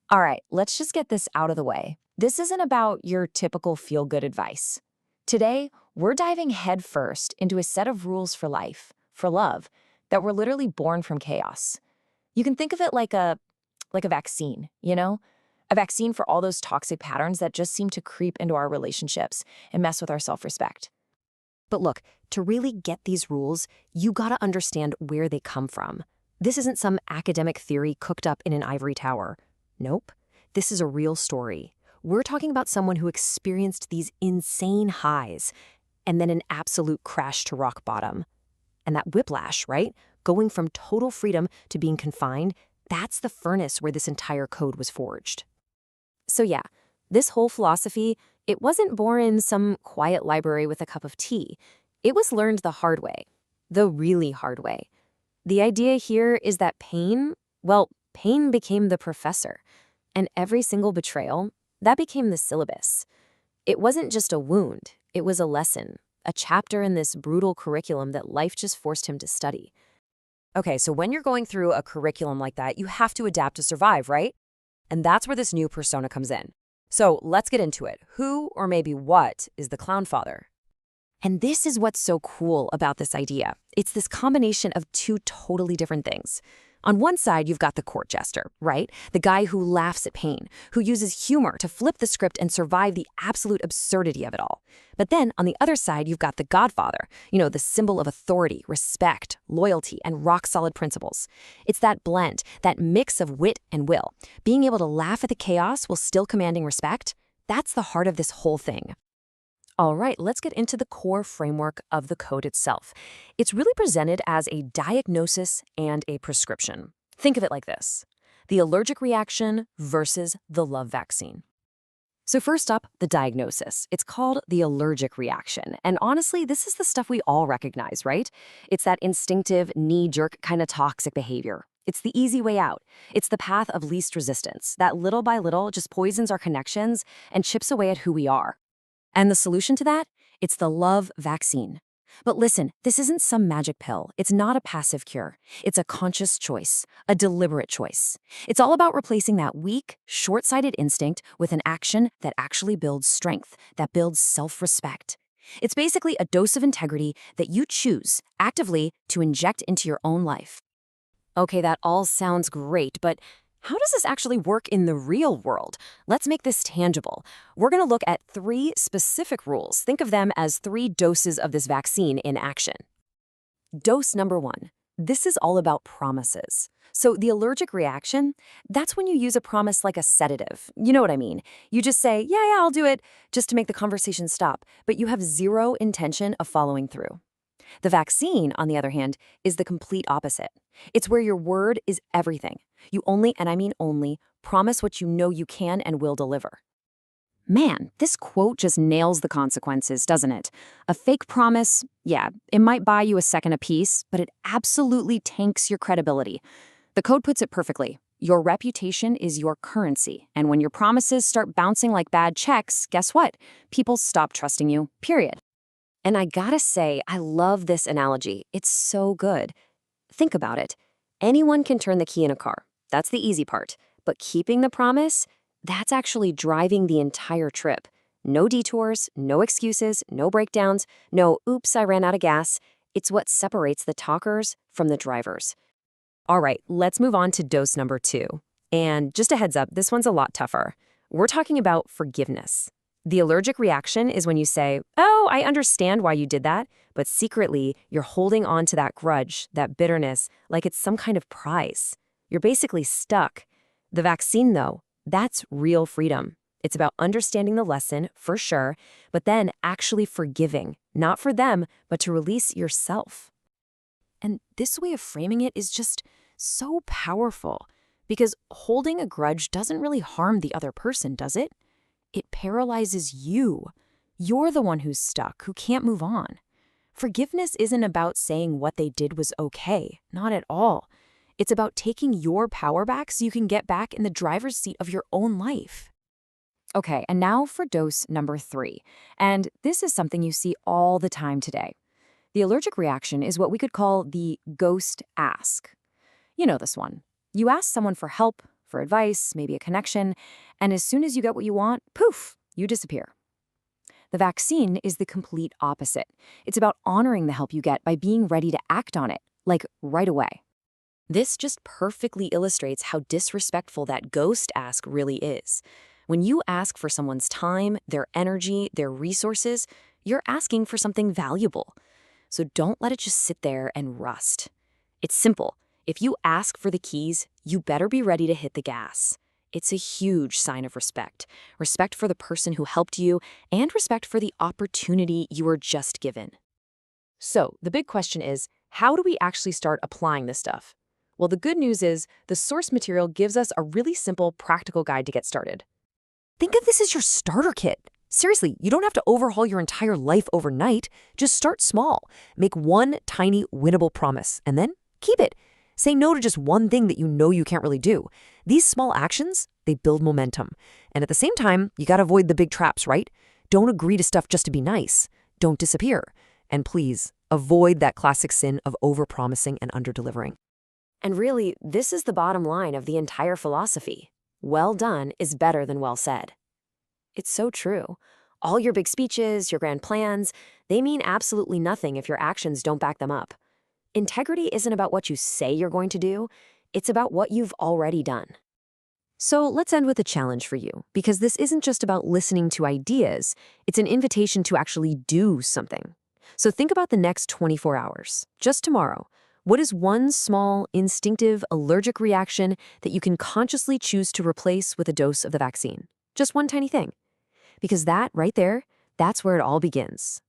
All right, let's just get this out of the way. This isn't about your typical feel-good advice. Today, we're diving headfirst into a set of rules for life, for love, that were literally born from chaos. You can think of it like a vaccine, you know? A vaccine for all those toxic patterns that just seem to creep into our relationships and mess with our self-respect. But look, to really get these rules, you gotta understand where they come from. This isn't some academic theory cooked up in an ivory tower. Nope. This is a real story. We're talking about someone who experienced these insane highs and then an absolute crash to rock bottom. And that whiplash, right? Going from total freedom to being confined, that's the furnace where this entire code was forged. So yeah, this whole philosophy, it wasn't born in some quiet library with a cup of tea. It was learned the hard way, the really hard way. The idea here is that pain, well, pain became the professor. And every single betrayal, that became the syllabus. It wasn't just a wound, it was a lesson, a chapter in this brutal curriculum that life just forced him to study. Okay, so when you're going through a curriculum like that, you have to adapt to survive, right? And that's where this new persona comes in. So let's get into it. Who, or maybe what, is the clown father? And this is what's so cool about this idea. It's this combination of two totally different things. On one side, you've got the court jester, right? The guy who laughs at pain, who uses humor to flip the script and survive the absolute absurdity of it all. But then, on the other side, you've got the godfather, the symbol of authority, respect, loyalty, and rock-solid principles. It's that blend, that mix of wit and will. Being able to laugh at the chaos while still commanding respect, that's the heart of this whole thing. All right, let's get into the core framework of the code itself. It's really presented as a diagnosis and a prescription. Think of it like this: the allergic reaction versus the love vaccine. So first up, the diagnosis. It's called the allergic reaction. And honestly, this is the stuff we all recognize, right? It's that instinctive, knee-jerk kind of toxic behavior. It's the easy way out. It's the path of least resistance that little by little just poisons our connections and chips away at who we are. And the solution to that? It's the love vaccine. But listen, this isn't some magic pill. It's not a passive cure. It's a conscious choice, a deliberate choice. It's all about replacing that weak, short-sighted instinct with an action that actually builds strength, that builds self-respect. It's basically a dose of integrity that you choose actively to inject into your own life. Okay, that all sounds great, but how does this actually work in the real world? Let's make this tangible. We're going to look at 3 specific rules. Think of them as 3 doses of this vaccine in action. Dose number 1. This is all about promises. So the allergic reaction, that's when you use a promise like a sedative. You know what I mean? You just say, yeah, I'll do it, just to make the conversation stop, but you have zero intention of following through. The vaccine, on the other hand, is the complete opposite. It's where your word is everything. You only, and I mean only, promise what you know you can and will deliver. Man, this quote just nails the consequences, doesn't it? A fake promise, yeah, it might buy you a second apiece, but it absolutely tanks your credibility. The code puts it perfectly. Your reputation is your currency, and when your promises start bouncing like bad checks, guess what? People stop trusting you, period. And I gotta say, I love this analogy. It's so good. Think about it. Anyone can turn the key in a car. That's the easy part. But keeping the promise, that's actually driving the entire trip. No detours, no excuses, no breakdowns, no oops, I ran out of gas. It's what separates the talkers from the drivers. All right, let's move on to dose number 2. And just a heads up, this one's a lot tougher. We're talking about forgiveness. The allergic reaction is when you say, oh, I understand why you did that, but secretly you're holding on to that grudge, that bitterness, like it's some kind of prize. You're basically stuck. The vaccine, though, that's real freedom. It's about understanding the lesson, for sure, but then actually forgiving, not for them, but to release yourself. And this way of framing it is just so powerful, because holding a grudge doesn't really harm the other person, does it? It paralyzes you. You're the one who's stuck, who can't move on. Forgiveness isn't about saying what they did was okay, not at all. It's about taking your power back so you can get back in the driver's seat of your own life. Okay, and now for dose number 3. And this is something you see all the time today. The allergic reaction is what we could call the ghost ask. You know this one. You ask someone for help, for advice, maybe a connection, and as soon as you get what you want, poof, you disappear. The vaccine is the complete opposite. It's about honoring the help you get by being ready to act on it, like right away. This just perfectly illustrates how disrespectful that ghost ask really is. When you ask for someone's time, their energy, their resources, you're asking for something valuable. So don't let it just sit there and rust. It's simple. If you ask for the keys, you better be ready to hit the gas. It's a huge sign of respect. Respect for the person who helped you and respect for the opportunity you were just given. So the big question is, how do we actually start applying this stuff? Well, the good news is the source material gives us a really simple, practical guide to get started. Think of this as your starter kit. Seriously, you don't have to overhaul your entire life overnight. Just start small. Make one tiny, winnable promise, and then keep it. Say no to just one thing that you know you can't really do. These small actions, they build momentum. And at the same time, you gotta avoid the big traps, right? Don't agree to stuff just to be nice. Don't disappear. And please, avoid that classic sin of overpromising and underdelivering. And really, this is the bottom line of the entire philosophy. Well done is better than well said. It's so true. All your big speeches, your grand plans, they mean absolutely nothing if your actions don't back them up. Integrity isn't about what you say you're going to do, it's about what you've already done. So let's end with a challenge for you, because this isn't just about listening to ideas, it's an invitation to actually do something. So think about the next 24 hours, just tomorrow. What is one small, instinctive, allergic reaction that you can consciously choose to replace with a dose of the vaccine? Just one tiny thing. Because that, right there, that's where it all begins.